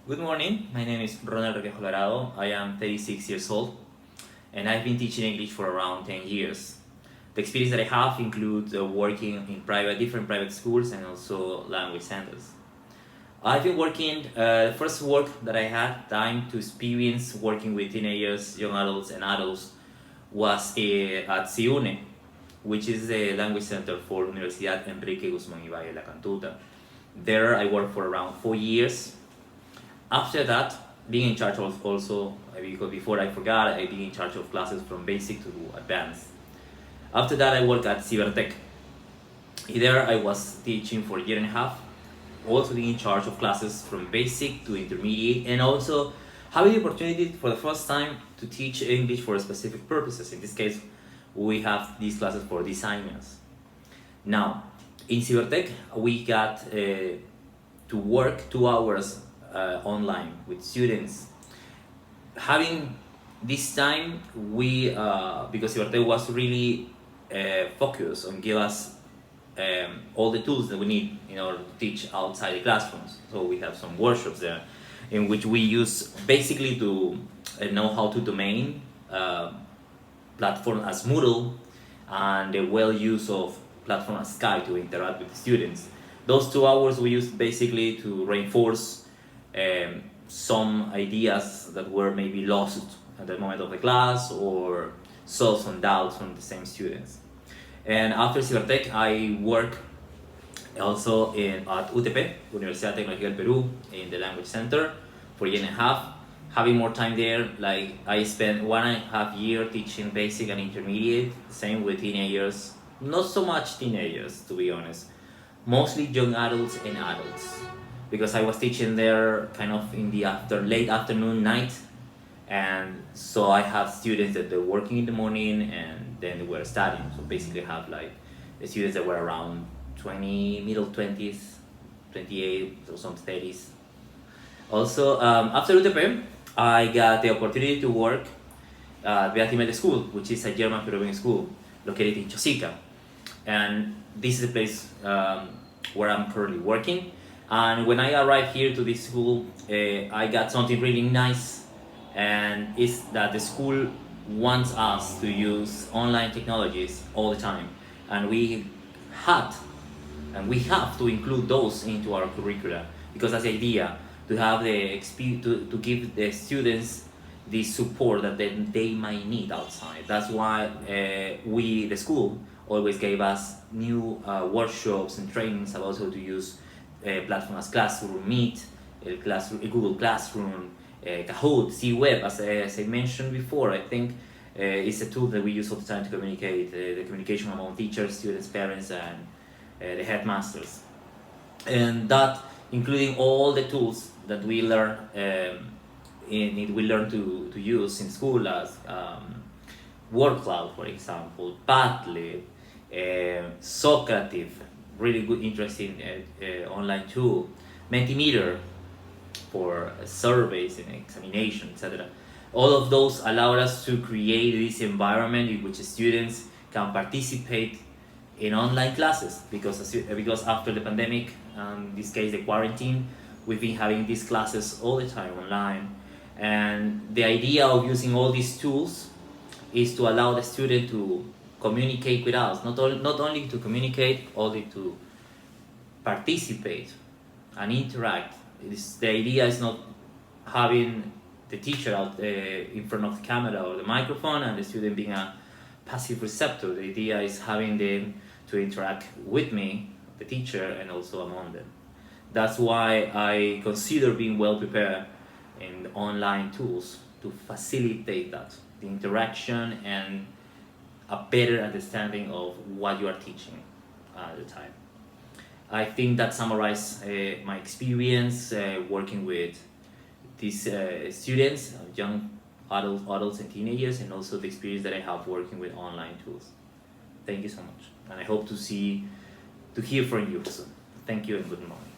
Good morning, my name is Ronald Requejo Alvarado. I am 36 years old and I've been teaching English for around 10 years. The experience that I have includes working in different private schools and also language centers. I've been working, the first work that I had time to experience working with teenagers, young adults and adults was at CIUNE, which is the language center for Universidad Enrique Guzmán y Valle La Cantuta. There I worked for around 4 years. After that, being in charge of also, because before I forgot, I being in charge of classes from basic to advanced. After that, I worked at Cybertech. There I was teaching for a year and a half, also being in charge of classes from basic to intermediate, and also having the opportunity for the first time to teach English for specific purposes. In this case, we have these classes for designers. Now, in Cybertech, we got to work 2 hours online with students. Having this time, we because Cybertech was really focused on give us all the tools that we need in order to teach outside the classrooms. So we have some workshops there in which we use basically to know how to domain platform as Moodle and the well use of platform as Skype to interact with the students. Those 2 hours we used basically to reinforce some ideas that were maybe lost at the moment of the class or solve some doubts from the same students. And after Cybertech, I work also at UTP, Universidad Tecnológica del Perú, in the language center for a year and a half. Having more time there, like I spent 1.5 years teaching basic and intermediate, same with teenagers. Not so much teenagers, to be honest. Mostly young adults and adults. Because I was teaching there kind of in the late afternoon, night. And so I have students that they're working in the morning and then they were studying. So basically I have like the students that were around 20, middle 20s, 28, or some 30s. Also, after UTP, I got the opportunity to work at Beatimel School, which is a German Peruvian school located in Chosica. And this is the place where I'm currently working. And when I arrived here to this school, I got something really nice, and it's that the school wants us to use online technologies all the time, and we have to include those into our curricula, because that's the idea, to have to give the students the support that they might need outside. That's why the school always gave us new workshops and trainings about how to use platform as Classroom, Meet, Google Classroom, Kahoot, C-Web, as I mentioned before. I think it's a tool that we use all the time to communicate, the communication among teachers, students, parents, and the headmasters. And that, including all the tools that we learn to use in school, as WordCloud, for example, Padlet, Socrative, really good, interesting online tool, Mentimeter for surveys and examination, etc. All of those allow us to create this environment in which students can participate in online classes, because after the pandemic, in this case the quarantine, we've been having these classes all the time online. And the idea of using all these tools is to allow the student to communicate with us, not only to communicate, only to participate and interact. The idea is not having the teacher out in front of the camera or the microphone and the student being a passive receptor. The idea is having them to interact with me, the teacher, and also among them. That's why I consider being well prepared in online tools to facilitate that, the interaction and a better understanding of what you are teaching at the time. I think that summarizes my experience working with these students, young adults and teenagers, and also the experience that I have working with online tools. Thank you so much, and I hope to hear from you soon. Thank you and good morning.